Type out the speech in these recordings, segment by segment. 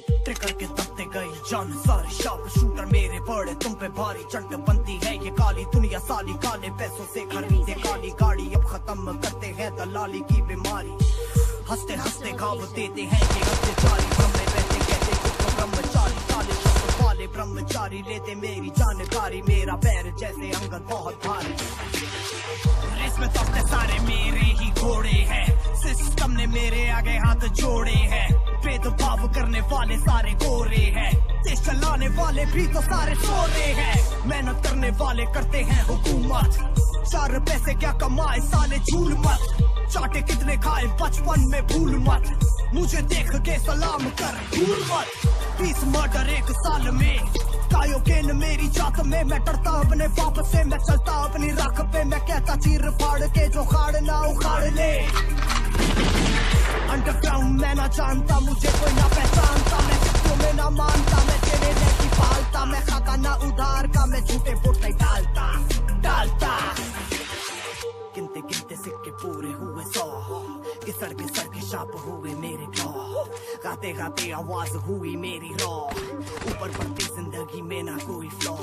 Trigger के दबते गई जान सारे शार्प शूटर मेरे बड़े तुम पे भारी चंट बनती है ये काली दुनिया साली काले पैसों से खरीदे काली गाड़ी अब खत्म करते हैं दलाली की बीमारी हंसते हंसते घाव देते हैं ये अत्याचारी ब्रह्मे बैठे कहते खुद को ब्रह्मचारी काले शब्द वाले ब्रह्मचारी लेते मेरी जानकारी मेरा पैर जैसे अंगद बहुत भारी रेस में तबते सारे मेरे ही घोड़े हैं सिस्टम ने मेरे आगे हाथ जोड़े हैं भेदभाव करने वाले सारे गोरे हैं देश चलाने वाले भी तो सारे सोरे हैं मेहनत करने वाले करते हैं हुकूमत 4 पैसे क्या कमाए साले झूल मत चाटे कितने खाए बचपन में भूल मत मुझे देख के सलाम कर भूल मत 20 मर्डर 1 साल में कायोकेन मेरी जात में मैं डरता अपने बाप से मैं चलता अपनी राख पे मैं कहता चीर फाड़ के जो खाड़ ना उखाड़ ले अंडरग्राउंड मैं ना जानता मुझे कोई ना पहचानता मैं कितनों में ना मानता मैं तेरे नहीं पालता मैं खाता ना उधार का मैं झूठे बोटे डालता गिनते गिनते सिक्के पूरे हुए 100 घिसड़ के शाप हुए मेरे क्लॉ गाते गाते आवाज हुई मेरी रॉ ऊपर बढ़ती जिंदगी में ना कोई फ्लॉ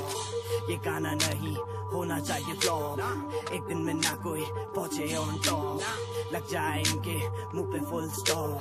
ये गाना नहीं होना चाहिए फ्लॉप एक दिन में ना कोई पहुंचे ऑन टॉप लग जाए इनके मुंह पे फुल स्टॉप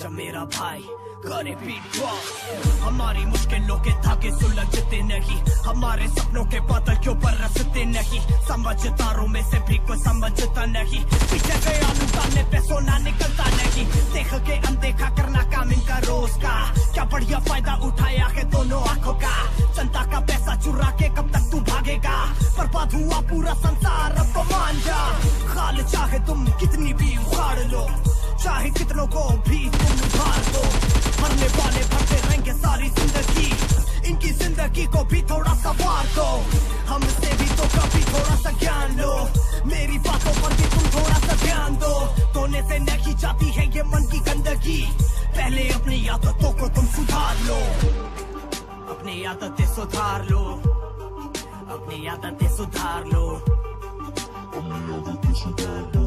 जब मेरा भाई करे बीट ड्रॉप हमारी मुश्किलों के धागे सुलझते नहीं हमारे सपनों के बादल क्यों पर रसते नहीं समझदारों में से भी कोई समझता नहीं पीछे से आलू डालने पे सोना निकलता नहीं देख के अनदेखा करना काम इनका रोज का क्या बढ़िया फायदा उठाया है दोनों आंखों का जनता का पैसा चुरा के कब तक तू भागेगा बर्बाद हुआ पूरा संसार अब तो मान जा खाल चाहे तुम कितनी भी उखाड़ लो चाहे कितनों को भी तुम उधार दो मरने वाले भरते रहेंगे सारी जिंदगी इनकी जिंदगी को भी थोड़ा सा वार दो हमसे भी तो कभी थोड़ा सा ज्ञान लो मेरी बातों पर भी तुम थोड़ा सा ध्यान दो धोने से नहीं जाती है ये मन की गंदगी पहले अपनी आदतों को तुम सुधार लो अपनी आदतें सुधार लो अपनी आदतें सुधार लो अपनी आदतें सुधार लो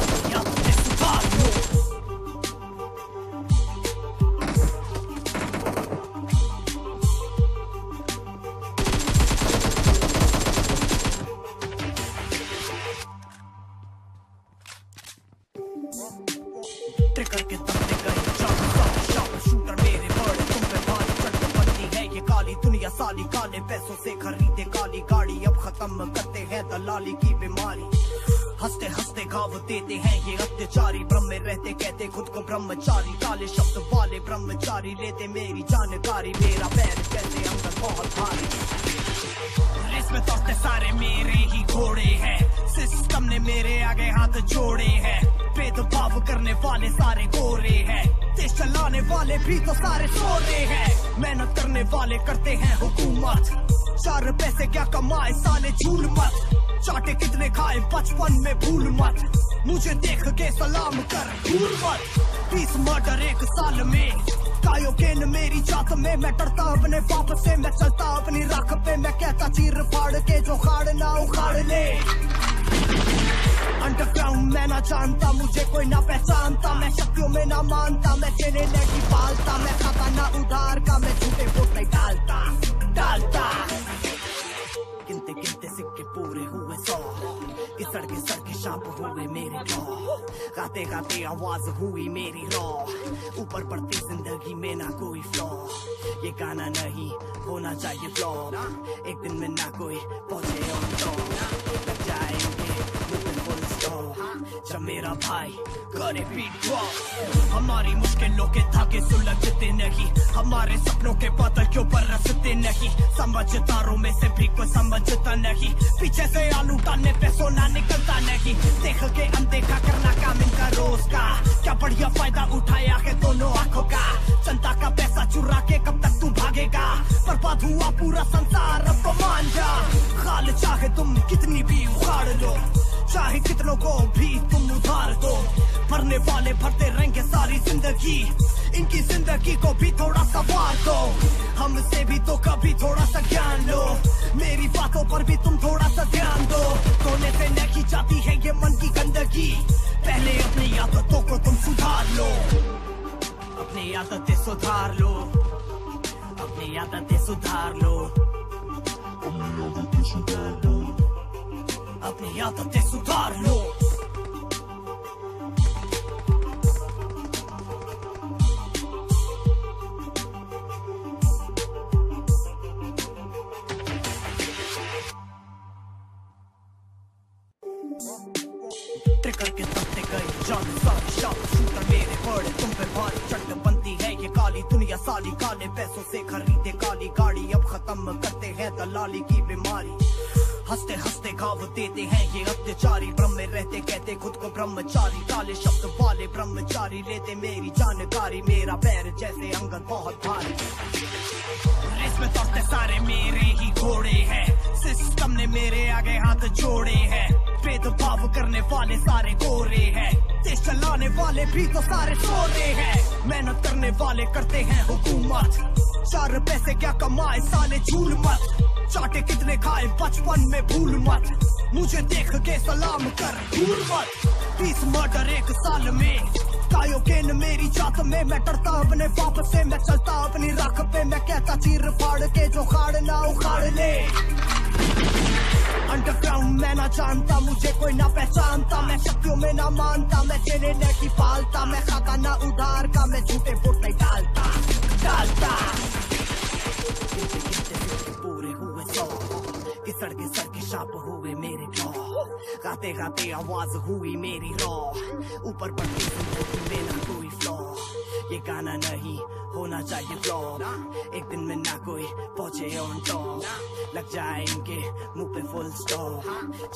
अपनी आदतें सुधार लो ट्रिगर के दबते गए शार्प शूटर मेरे बड़े तुम पे भारी चंट बनती है ये काली दुनिया साली काले पैसों से खरीदे काली गाड़ी अब खत्म करते हैं दलाली की बीमारी हंसते हंसते घाव देते हैं ये अत्याचारी ब्रह्मे रहते कहते खुद को ब्रह्मचारी काले शब्द वाले ब्रह्मचारी लेते मेरी जानकारी मेरा पैर जैसे अंदर बहुत भारी रेस में दौड़ते सारे मेरे ही घोड़े हैं सिस्टम ने मेरे आगे हाथ जोड़े हैं भेदभाव करने वाले सारे गोरे हैं देश चलाने वाले भी तो सारे सोरे हैं मेहनत करने वाले करते हैं हुकूमत 4 पैसे क्या कमाए साले झूल मत चाटे कितने खाए बचपन में भूल मत मुझे देख के सलाम कर भूल मत 20 मर्डर 1 साल में कायोकेन मेरी जात में मैं डरता अपने बाप से मैं चलता अपनी राख पे मैं कहता चीर फाड़ के जो खाड़ ना उखाड़ ले अंडरग्राउंड मैं ना जानता मुझे कोई ना पहचानता मैं शक्तियों में ना मानता मैं तेरे नहीं पालता मैं खाता ना उधार का मैं झूठे बोटे डालता गिनते गिनते सिक्के पूरे हुए 100 घिसड़ के शाप हुए मेरे क्लॉ गाते गाते आवाज हुई मेरी रॉ ऊपर बढ़ती जिंदगी में ना कोई फ्लॉ ये गाना नहीं होना चाहिए फ्लॉप एक दिन में ना कोई पहुंचे ऑन टॉप लग जाएंगे मुंह पे फुल स्टॉप जब मेरा भाई करे बीट ड्रॉप हमारी मुश्किलों के धागे सुलझते नहीं हमारे सपनों के बादल क्यों पर रसते नहीं समझदारों में से भी कोई समझता नहीं पीछे से आलू डालने पे सोना निकलता नहीं देख के अनदेखा करना काम इनका रोज का क्या बढ़िया फायदा उठाया है दोनों आंखों का जनता का पैसा चुरा के कब तक तू भागेगा बर्बाद हुआ पूरा संसार अब तो मान जा खाल चाहे तुम कितनी भी उखाड़ लो चाहे कितनों को भी तुम उधार दो भरने वाले भरते रहेंगे सारी जिंदगी इनकी जिंदगी को भी थोड़ा सा वार दो हमसे भी तो कभी थोड़ा सा ज्ञान लो मेरी बातों पर भी तुम थोड़ा सा ध्यान दो धोने से नहीं जाती है ये मन की गंदगी पहले अपनी आदतों को तुम सुधार लो अपनी आदतें सुधार लो, अपनी आदतें सुधार लो, अपनी आदतें सुधार लो। ट्रिगर के तख्ते गए जान सारी शाप शूटर मेरे बड़े तुम पे भारी चट बनती है ये काली दुनिया साली, काले पैसों से खरीदे काली गाड़ी, अब खत्म करते हैं दलाली की बीमारी। हंसते हंसते घाव देते हैं ये अत्याचारी, ब्रह्म में रहते कहते खुद को ब्रह्मचारी, काले शब्द वाले ब्रह्मचारी लेते मेरी जानकारी, मेरा पैर जैसे अंगद बहुत भारी। इसमें दौड़ते सारे मेरे ही घोड़े हैं, सिस्टम ने मेरे आगे हाथ जोड़े हैं, भेदभाव करने वाले सारे गोरे हैं, देश चलाने वाले भी तो सारे सोरे हैं, मेहनत करने वाले करते हैं हुकूमत, चार पैसे क्या कमाए साले झूल मत, चाटे कितने खाए बचपन में भूल मत, मुझे देख के सलाम कर भूल मत। 20 मर्डर एक साल में, कायोगेन मेरी जात में, मैं डरता अपने बाप से, मैं चलता अपनी राख पे, मैं कहता चीर फाड़ के जो खाड़ ना उखाड़ ले। अंडरग्राउंड मैं ना जानता, मुझे कोई ना पहचानता, मैं शक्तियों में ना मानता, मैं चेने नहीं पालता, मैं खाता ना उधार का, मैं झूठे वोट नहीं डालता डालता। पूरे हुए 100 कि सड़के सड़के शाप हुए मेरे क्लॉ, गाते गाते आवाज हुई मेरी रॉ, ऊपर बढ़ती जिंदगी में ना कोई फ्लॉ, ये गाना नहीं होना चाहिए फ्लॉप, एक दिन में ना कोई पहुंचे ऑन टॉप, लग जाए इनके मुंह पे फुल स्टॉप,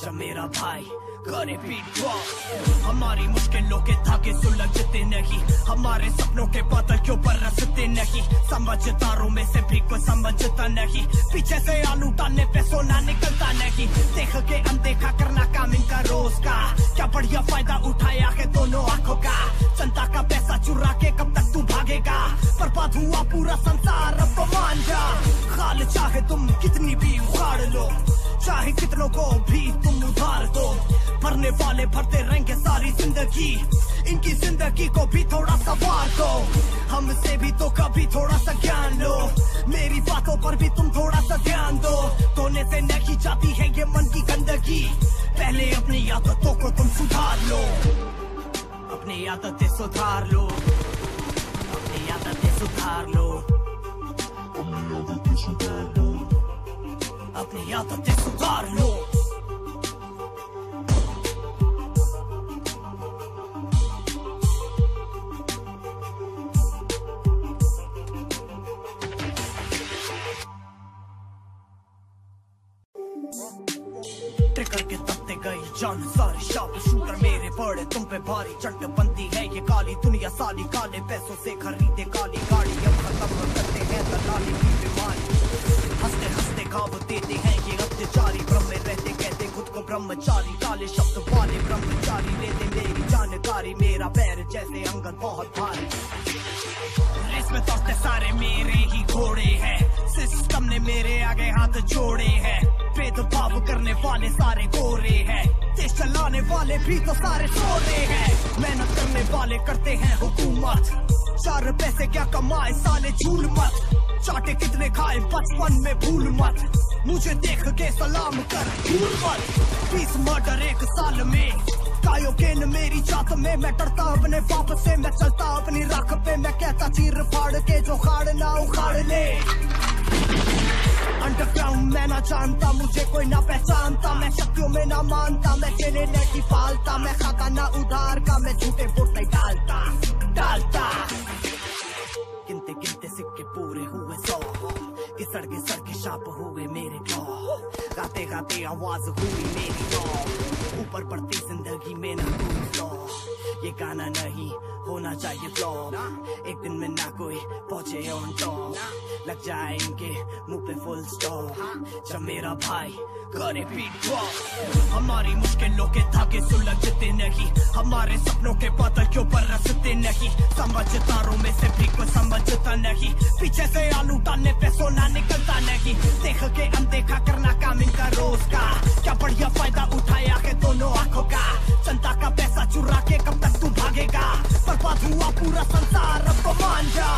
जब मेरा भाई करे बीट ड्रॉप। हमारी मुश्किलों के धागे सुलझते नहीं, हमारे सपनों के बादल क्यों बरसते नहीं, समझदारों में से भी कोई समझता नहीं, पीछे से आलू डालने पे सोना निकलता नहीं, देख के अनदेखा करना काम इनका रोज का, क्या बढ़िया फायदा उठाया है दोनों आंखों का, जनता का पैसा चुरा के कब तक तू भागेगा, बर्बाद हुआ पूरा संसार अब तो मान जा, खाल चाहे तुम कितनी भी उखाड़ लो, चाहे कितनों को भी तुम उधार दो, भरने वाले भरते रहेंगे सारी जिंदगी, इनकी जिंदगी को भी थोड़ा सा वार दो, हमसे भी तो कभी थोड़ा सा ज्ञान लो, मेरी बातों पर भी तुम थोड़ा सा ध्यान दो, धोने से नहीं जाती है ये मन की गंदगी, पहले अपनी आदतों को तुम सुधार लो, अपनी आदतें सुधार लो, अपनी आदतें सुधार लो, अपनी आदतें सुधार लो, अपनी आदतें सुधार लो। ट्रिगर के तख्ते गई जान सारी शाप शूटर मेरे बड़े तुम पे भारी चट बनती है ये काली दुनिया साली, काले पैसों से खरीदे काली गाड़ी, अब खत्म करते हैं दलाली की बीमारी, हंसते हंसते घाव देते हैं ये अत्याचारी, ब्रह्म में रहते कहते खुद को ब्रह्मचारी, काले शब्द वाले ब्रह्मचारी लेते मेरी जानकारी, मेरा पैर जैसे अंगद बहुत भारी। रेस में दौड़ते सारे मेरे ही घोड़े हैं, सिस्टम ने मेरे आगे हाथ जोड़े हैं, भेदभाव करने वाले सारे गोरे हैं, देश चलाने वाले भी तो सारे सोरे हैं, मेहनत करने वाले करते हैं हुकूमत, चार पैसे क्या कमाए साले झूल मत, चाटे कितने खाए बचपन में भूल मत, मुझे देख के सलाम कर भूल मत। 20 मर्डर एक साल में, कायोगेन मेरी जात में, मैं डरता अपने बाप से, मैं चलता अपनी राख पे, मैं कहता चीर फाड़ के जो खाड़ ना उखाड़ ले। अंडरग्राउंड मैं ना जानता, मुझे कोई ना पहचानता, मैं शक्तियों में ना मानता, मैं चेने नहीं पालता, मैं खाता ना उधार का, मैं झूठे वोट नहीं डालता डालता। गिनते गिनते सिक्के पूरे हुए 100 कि सड़के सड़के शाप हुए मेरे क्लॉ, गाते गाते आवाज हुई मेरी रॉ, ऊपर बढ़ती जिंदगी में ना कोई फ्लॉ, ये गाना नहीं होना चाहिए फ्लॉप, एक दिन में ना कोई पहुंचे ऑन टॉप, लग जाए इनके मुंह पे फुल स्टॉप, जब मेरा भाई करे बीट ड्रॉप। हमारी मुश्किलों के धागे सुलझते नहीं, हमारे सपनों के बादल क्यों बरसते नहीं, समझदारों में से भी कोई समझता नहीं, पीछे से आलू डालने पे सोना निकलता नहीं, देख के अनदेखा करना काम इनका रोज का, क्या बढ़िया फायदा उठाया है दोनों आंखों का, जनता का पैसा चुरा के कब तक तू भागेगा, बर्बाद हुआ पूरा संसार अब तो मान जा,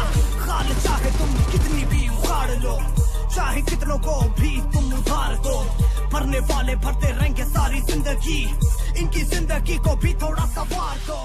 चाहे कितनों को भी तुम उधार दो, भरने वाले भरते रहेंगे सारी जिंदगी, इनकी जिंदगी को भी थोड़ा सवार दो।